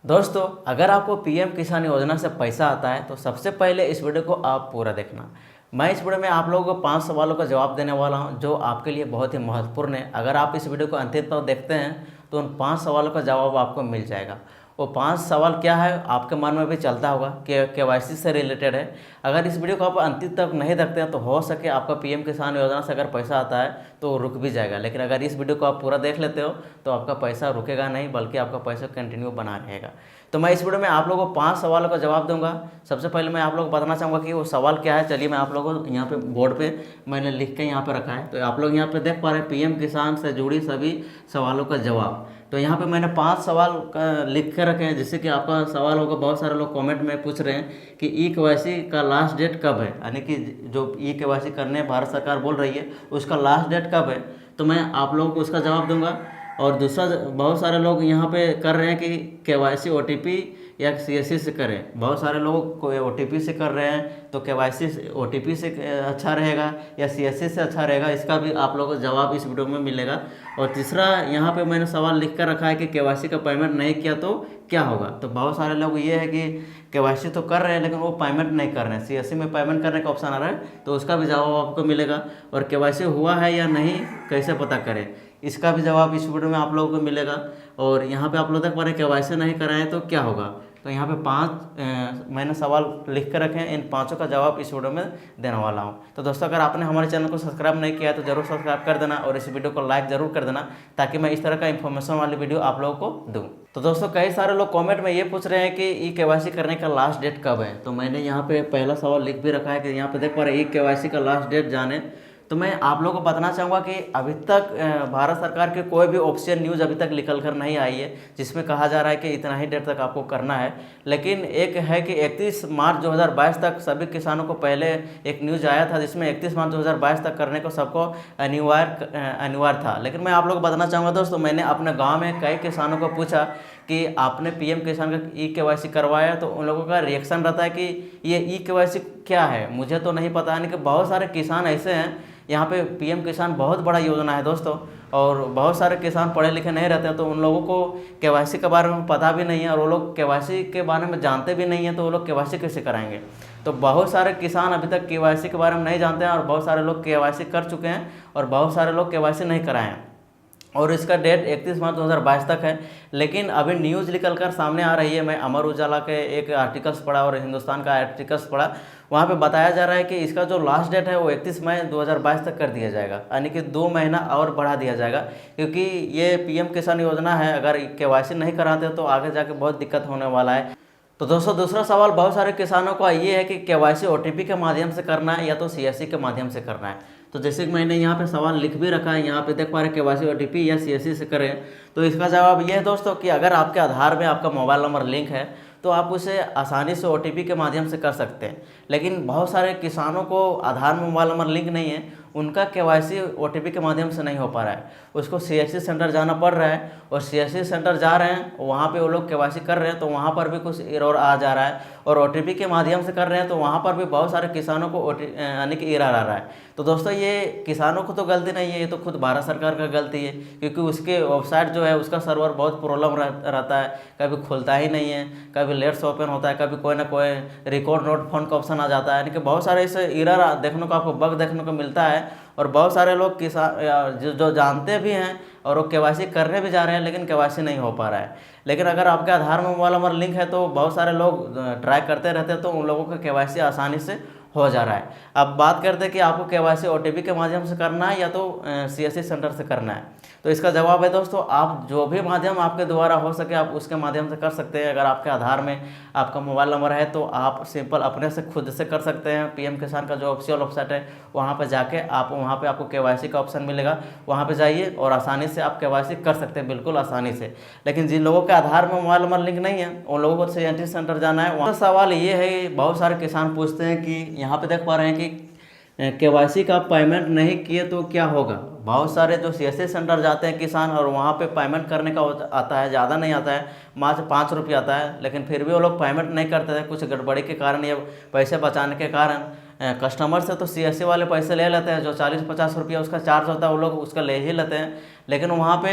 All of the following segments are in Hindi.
दोस्तों, अगर आपको पीएम किसान योजना से पैसा आता है तो सबसे पहले इस वीडियो को आप पूरा देखना। मैं इस वीडियो में आप लोगों को 5 सवालों का जवाब देने वाला हूं जो आपके लिए बहुत ही महत्वपूर्ण है। अगर आप इस वीडियो को अंतिम तक देखते हैं तो उन 5 सवालों का जवाब आपको मिल जाएगा। वो 5 सवाल क्या है आपके मन में भी चलता होगा कि केवाईसी से रिलेटेड है। अगर इस वीडियो को आप अंतिम तक नहीं देखते हैं तो हो सके आपका पीएम किसान योजना से अगर पैसा आता है तो रुक भी जाएगा, लेकिन अगर इस वीडियो को आप पूरा देख लेते हो तो आपका पैसा रुकेगा नहीं, बल्कि आपका पैसा कंटिन्यू बना रहेगा। तो मैं इस वीडियो में आप लोगों को 5 सवालों का जवाब दूंगा। सबसे पहले मैं आप लोगों को बताना चाहूँगा कि वो सवाल क्या है। चलिए मैं आप लोगों को यहाँ पे बोर्ड पे मैंने लिख के यहाँ पे रखा है, तो आप लोग यहाँ पे देख पा रहे हैं पीएम किसान से जुड़ी सभी सवालों का जवाब। तो यहाँ पे मैंने 5 सवाल लिख के रखे हैं, जिससे कि आपका सवाल होगा। बहुत सारे लोग कमेंट में पूछ रहे हैं कि ई केवाईसी का लास्ट डेट कब है, यानी कि जो ई केवाईसी करने भारत सरकार बोल रही है उसका लास्ट डेट कब है। तो मैं आप लोगों को उसका जवाब दूंगा। और दूसरा, बहुत सारे लोग यहाँ पे कर रहे हैं कि केवाईसी ओटीपी या सीएससी से करें। बहुत सारे लोग को ओटीपी से कर रहे हैं, तो केवाईसी ओटीपी से अच्छा रहेगा या सीएससी से अच्छा रहेगा, इसका भी आप लोगों को जवाब इस वीडियो में मिलेगा। और तीसरा, यहाँ पे मैंने सवाल लिख कर रखा है कि केवाईसी का पेमेंट नहीं किया तो क्या होगा। तो बहुत सारे लोग ये है कि केवाईसी तो कर रहे हैं लेकिन वो पेमेंट नहीं कर रहे हैं, सीएससी में पेमेंट करने का ऑप्शन आ रहा है, तो उसका भी जवाब आपको मिलेगा। और केवाईसी हुआ है या नहीं कैसे पता करें, इसका भी जवाब इस वीडियो में आप लोगों को मिलेगा। और यहाँ पे आप लोग तक पढ़े केवाईसी नहीं कराएं तो क्या होगा। तो यहाँ पे 5 मैंने सवाल लिख कर रखे हैं, इन 5 का जवाब इस वीडियो में देने वाला हूँ। तो दोस्तों, अगर आपने हमारे चैनल को सब्सक्राइब नहीं किया है तो जरूर सब्सक्राइब कर देना और इस वीडियो को लाइक जरूर कर देना, ताकि मैं इस तरह का इन्फॉर्मेशन वाली वीडियो आप लोगों को दूँ। तो दोस्तों, कई सारे लोग कमेंट में ये पूछ रहे हैं कि ई केवाईसी करने का लास्ट डेट कब है। तो मैंने यहाँ पे पहला सवाल लिख भी रखा है कि यहाँ पे देख पा रहे ई केवाईसी का लास्ट डेट जाने। तो मैं आप लोगों को बताना चाहूँगा कि अभी तक भारत सरकार के कोई भी ऑफिशियल न्यूज़ अभी तक निकल कर नहीं आई है जिसमें कहा जा रहा है कि इतना ही डेट तक आपको करना है। लेकिन एक है कि 31 मार्च 2022 तक सभी किसानों को पहले एक न्यूज़ आया था, जिसमें 31 मार्च 2022 तक करने को सबको अनिवार्य था। लेकिन मैं आप लोगों को बताना चाहूँगा दोस्तों, मैंने अपने गाँव में कई किसानों को पूछा कि आपने पीएम किसान का ई केवाईसी करवाया, तो उन लोगों का रिएक्शन रहता है कि ये ई केवाईसी क्या है, मुझे तो नहीं पता। यानी कि बहुत सारे किसान ऐसे हैं, यहाँ पे पीएम किसान बहुत बड़ा योजना है दोस्तों, और बहुत सारे किसान पढ़े लिखे नहीं रहते हैं, तो उन लोगों को केवाईसी के बारे में पता भी नहीं है, और वो लोग केवाईसी के बारे में जानते भी नहीं हैं, तो वो लोग केवाईसी कैसे कराएंगे। तो बहुत सारे किसान अभी तक केवाईसी के बारे में नहीं जानते हैं, और बहुत सारे लोग केवाईसी कर चुके हैं और बहुत सारे लोग केवाईसी नहीं कराए हैं। और इसका डेट 31 मार्च 2022 तक है। लेकिन अभी न्यूज़ निकल कर सामने आ रही है, मैं अमर उजाला के एक आर्टिकल्स पढ़ा और हिंदुस्तान का आर्टिकल्स पढ़ा, वहाँ पे बताया जा रहा है कि इसका जो लास्ट डेट है वो 31 मई 2022 तक कर दिया जाएगा, यानी कि 2 महीना और बढ़ा दिया जाएगा। क्योंकि ये पीएम किसान योजना है, अगर केवाईसी नहीं कराते तो आगे जाके बहुत दिक्कत होने वाला है। तो दोस्तों, दूसरा सवाल बहुत सारे किसानों का ये है कि केवाईसी ओटीपी के माध्यम से करना है या तो सीएससी के माध्यम से करना है। तो जैसे कि मैंने यहाँ पे सवाल लिख भी रखा है, यहाँ पे देख पा रहे केवाईसी ओटीपी या सीएससी से करें। तो इसका जवाब ये है दोस्तों कि अगर आपके आधार में आपका मोबाइल नंबर लिंक है तो आप उसे आसानी से ओटीपी के माध्यम से कर सकते हैं। लेकिन बहुत सारे किसानों को आधार में मोबाइल नंबर लिंक नहीं है, उनका केवाईसी ओटीपी के माध्यम से नहीं हो पा रहा है, उसको सीएससी सेंटर जाना पड़ रहा है। और सीएससी सेंटर जा रहे हैं, वहाँ पे वो लोग केवाईसी कर रहे हैं तो वहाँ पर भी कुछ एरर आ जा रहा है, और ओटीपी के माध्यम से कर रहे हैं तो वहाँ पर भी बहुत सारे किसानों को यानी कि एरर आ रहा है। तो दोस्तों, ये किसानों को तो गलती नहीं है, ये तो खुद भारत सरकार का गलती है, क्योंकि उसके वेबसाइट जो है उसका सर्वर बहुत प्रॉब्लम रहता है, कभी खुलता ही नहीं है, कभी लेट से ओपन होता है, कभी कोई ना कोई रिकॉर्ड नोट फोन का ऑप्शन आ जाता है। यानी कि बहुत सारे ऐसे एरर देखने को, आपको बग देखने को मिलता है। और बहुत सारे लोग किसान जो जानते भी हैं और वो केवाईसी करने भी जा रहे हैं, लेकिन केवाईसी नहीं हो पा रहा है। लेकिन अगर आपके आधार में मोबाइल नंबर लिंक है तो बहुत सारे लोग ट्राई करते रहते हैं, तो उन लोगों का केवाईसी आसानी से हो जा रहा है। अब बात करते हैं कि आपको केवाईसी ओटीपी के माध्यम से करना है या तो सीएससी सेंटर से करना है। तो इसका जवाब है दोस्तों, आप जो भी माध्यम आपके द्वारा हो सके आप उसके माध्यम से कर सकते हैं। अगर आपके आधार में आपका मोबाइल नंबर है तो आप सिंपल अपने से खुद से कर सकते हैं। पीएम किसान का जो ऑफिशियल वेबसाइट है वहाँ पर जाके आप, वहाँ पे आपको केवाईसी का ऑप्शन मिलेगा, वहाँ पे जाइए और आसानी से आप केवाईसी कर सकते हैं, बिल्कुल आसानी से। लेकिन जिन लोगों के आधार में मोबाइल नंबर लिंक नहीं है उन लोगों को सीएससी सेंटर जाना है। वहाँ सवाल ये है, बहुत सारे किसान पूछते हैं कि यहाँ पे देख पा रहे हैं कि केवाईसी का पेमेंट नहीं किए तो क्या होगा। बहुत सारे जो सीएससी सेंटर जाते हैं किसान और वहाँ पे पेमेंट करने का आता है, ज़्यादा नहीं आता है, मात्र 5 रुपये आता है, लेकिन फिर भी वो लोग पेमेंट नहीं करते हैं, कुछ गड़बड़ी के कारण या पैसे बचाने के कारण। कस्टमर से तो सीएससी वाले पैसे ले लेते हैं, जो 40-50 रुपया उसका चार्ज होता है वो लोग उसका ले ही लेते हैं। लेकिन वहाँ पे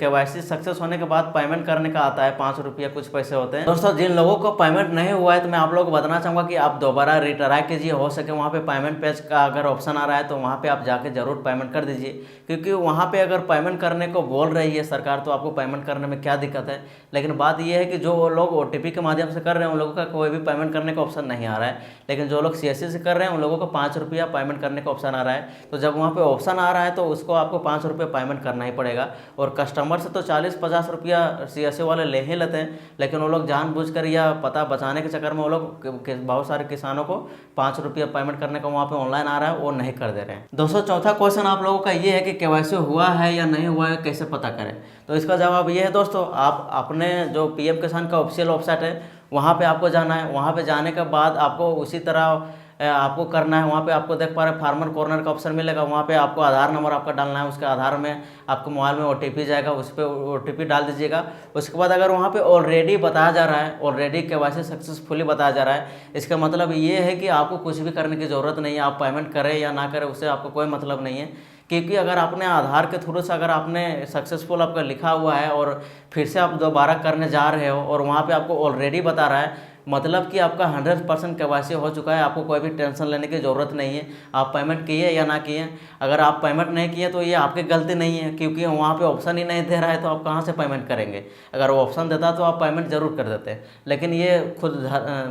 KYC सक्सेस होने के बाद पेमेंट करने का आता है 5 रुपया कुछ पैसे होते हैं। दोस्तों जिन लोगों को पेमेंट नहीं हुआ है तो मैं आप लोगों को बताना चाहूँगा कि आप दोबारा रिट्राई कीजिए, हो सके वहाँ पे पेमेंट पेज का अगर ऑप्शन आ रहा है तो वहाँ पे आप जाके जरूर पेमेंट कर दीजिए, क्योंकि वहाँ पे अगर पेमेंट करने को बोल रही है सरकार तो आपको पेमेंट करने में क्या दिक्कत है। लेकिन बात यह है कि जो लोग OTP के माध्यम से कर रहे हैं उन लोगों का कोई भी पेमेंट करने का ऑप्शन नहीं आ रहा है, लेकिन जो लोग CSC से कर रहे हैं उन लोगों को 5 रुपया पेमेंट करने का ऑप्शन आ रहा है। तो जब वहाँ पे ऑप्शन आ रहा है तो उसको आपको 5 रुपये पेमेंट करना ही पड़ेगा। और कस्टमर से तो 40-50 रुपया CSC वाले ले ही लेते हैं, लेकिन वो लोग जानबूझकर या पता बचाने के चक्कर में वो लोग बहुत सारे किसानों को 5 रुपया पेमेंट करने का वहाँ पे ऑनलाइन आ रहा है वो नहीं कर दे रहे हैं। दोस्तों चौथा क्वेश्चन आप लोगों का ये है कि KYC हुआ है या नहीं हुआ है, कैसे पता करें। तो इसका जवाब ये है दोस्तों, आप अपने जो PM किसान का ऑफिशियल वेबसाइट है वहाँ पे आपको जाना है। वहाँ पे जाने के बाद आपको उसी तरह आपको करना है। वहाँ पे आपको देख पा रहे फार्मर कॉर्नर का ऑप्शन मिलेगा, वहाँ पे आपको आधार नंबर आपका डालना है। उसके आधार में आपको मोबाइल में OTP जाएगा, उस पर OTP डाल दीजिएगा। उसके बाद अगर वहाँ पे ऑलरेडी बताया जा रहा है, ऑलरेडी KYC सक्सेसफुली बताया जा रहा है, इसका मतलब ये है कि आपको कुछ भी करने की ज़रूरत नहीं है। आप पेमेंट करें या ना करें उससे आपको कोई मतलब नहीं है, क्योंकि अगर आपने आधार के थ्रू से अगर आपने सक्सेसफुल आपका लिखा हुआ है और फिर से आप दोबारा करने जा रहे हो और वहाँ पे आपको ऑलरेडी बता रहा है, मतलब कि आपका 100% KYC हो चुका है, आपको कोई भी टेंशन लेने की ज़रूरत नहीं है। आप पेमेंट किए या ना किए, अगर आप पेमेंट नहीं किए तो ये आपकी गलती नहीं है, क्योंकि वहाँ पे ऑप्शन ही नहीं दे रहा है तो आप कहाँ से पेमेंट करेंगे। अगर वो ऑप्शन देता तो आप पेमेंट जरूर कर देते, लेकिन ये खुद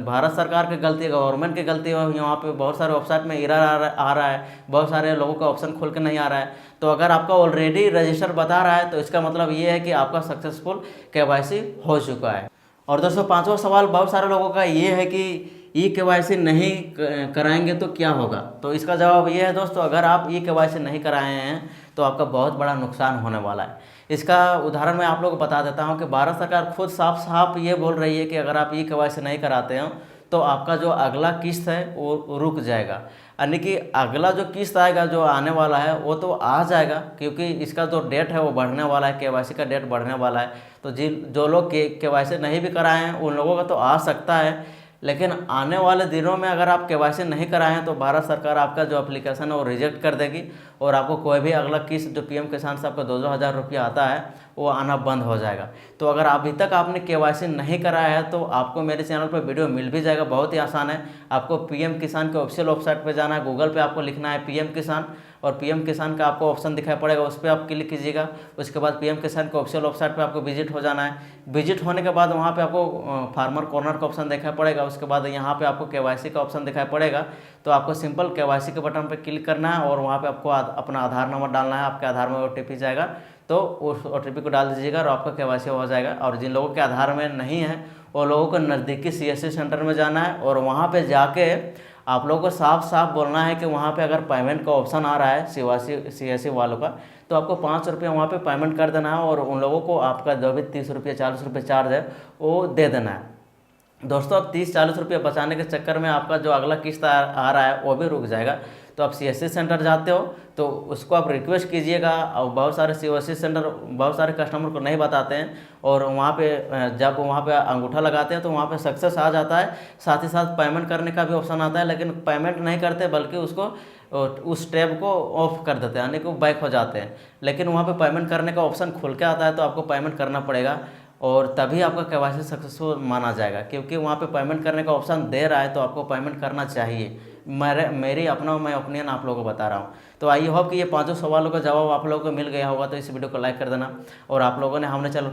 भारत सरकार की गलती है, गवर्नमेंट की गलती है। यहाँ पे बहुत सारे वेबसाइट में एरर आ रहा है, बहुत सारे लोगों का ऑप्शन खुल के नहीं आ रहा है। तो अगर आपका ऑलरेडी रजिस्टर बता रहा है तो इसका मतलब ये है कि आपका सक्सेसफुल KYC हो चुका है। और दोस्तों पांचवा सवाल बहुत सारे लोगों का ये है कि KYC नहीं कराएंगे तो क्या होगा। तो इसका जवाब ये है दोस्तों, अगर आप KYC नहीं कराए हैं तो आपका बहुत बड़ा नुकसान होने वाला है। इसका उदाहरण मैं आप लोगों को बता देता हूं कि भारत सरकार खुद साफ साफ ये बोल रही है कि अगर आप KYC नहीं कराते हो तो आपका जो अगला किस्त है वो रुक जाएगा। यानी कि अगला जो किस्त आएगा जो आने वाला है वो तो आ जाएगा, क्योंकि इसका जो डेट है वो बढ़ने वाला है, KYC का डेट बढ़ने वाला है। तो जो लोग KYC नहीं भी कराए हैं उन लोगों का तो आ सकता है, लेकिन आने वाले दिनों में अगर आप KYC नहीं कराए हैं तो भारत सरकार आपका जो एप्लीकेशन है वो रिजेक्ट कर देगी और आपको कोई भी अगला किस्त जो PM किसान से आपका 2-2 हज़ार रुपया आता है वो आना बंद हो जाएगा। तो अगर अभी तक आपने KYC नहीं कराया है तो आपको मेरे चैनल पर वीडियो मिल भी जाएगा, बहुत ही आसान है। आपको PM किसान के ऑफिशियल वेबसाइट पर जाना है, गूगल पे आपको लिखना है PM किसान और PM किसान का आपको ऑप्शन दिखाई पड़ेगा, उस पर आप क्लिक कीजिएगा। उसके बाद PM किसान के ऑफिशियल वेबसाइट पे आपको विजिट हो जाना है। विजिट होने के बाद वहाँ पे आपको फार्मर कॉर्नर का ऑप्शन दिखाई पड़ेगा। उसके बाद यहाँ पे आपको KYC का ऑप्शन दिखाई पड़ेगा, तो आपको सिंपल KYC के बटन पे क्लिक करना है और वहाँ पे आपको अपना आधार नंबर डालना है। आपके आधार में OTP जाएगा तो उस OTP को डाल दीजिएगा और आपका KYC हो जाएगा। और जिन लोगों के आधार में नहीं है वो लोगों को नज़दीकी CSC सेंटर में जाना है और वहाँ पर जाके आप लोगों को साफ साफ बोलना है कि वहाँ पे अगर पेमेंट का ऑप्शन आ रहा है CSC वालों का तो आपको 5 रुपया वहाँ पे पेमेंट कर देना है और उन लोगों को आपका जो भी 30 रुपया 40 रुपये चार्ज है वो दे देना है। दोस्तों अब 30-40 रुपये बचाने के चक्कर में आपका जो अगला किस्त आ रहा है वो भी रुक जाएगा। तो आप CSC सेंटर जाते हो तो उसको आप रिक्वेस्ट कीजिएगा। और बहुत सारे CSC सेंटर बहुत सारे कस्टमर को नहीं बताते हैं और वहाँ पे जब वहाँ पे अंगूठा लगाते हैं तो वहाँ पे सक्सेस आ जाता है, साथ ही साथ पेमेंट करने का भी ऑप्शन आता है, लेकिन पेमेंट नहीं करते बल्कि उसको उस टैब को ऑफ कर देते हैं, यानी कि बैक हो जाते हैं। लेकिन वहाँ पे पेमेंट करने का ऑप्शन खुल के आता है तो आपको पेमेंट करना पड़ेगा और तभी आपका KYC सक्सेसफुल माना जाएगा, क्योंकि वहाँ पे पेमेंट करने का ऑप्शन दे रहा है तो आपको पेमेंट करना चाहिए। मेरी अपना मैं ओपिनियन आप लोगों को बता रहा हूँ। तो आई होप कि ये 5 सवालों का जवाब आप लोगों को मिल गया होगा। तो इस वीडियो को लाइक कर देना और आप लोगों ने हमने चैनल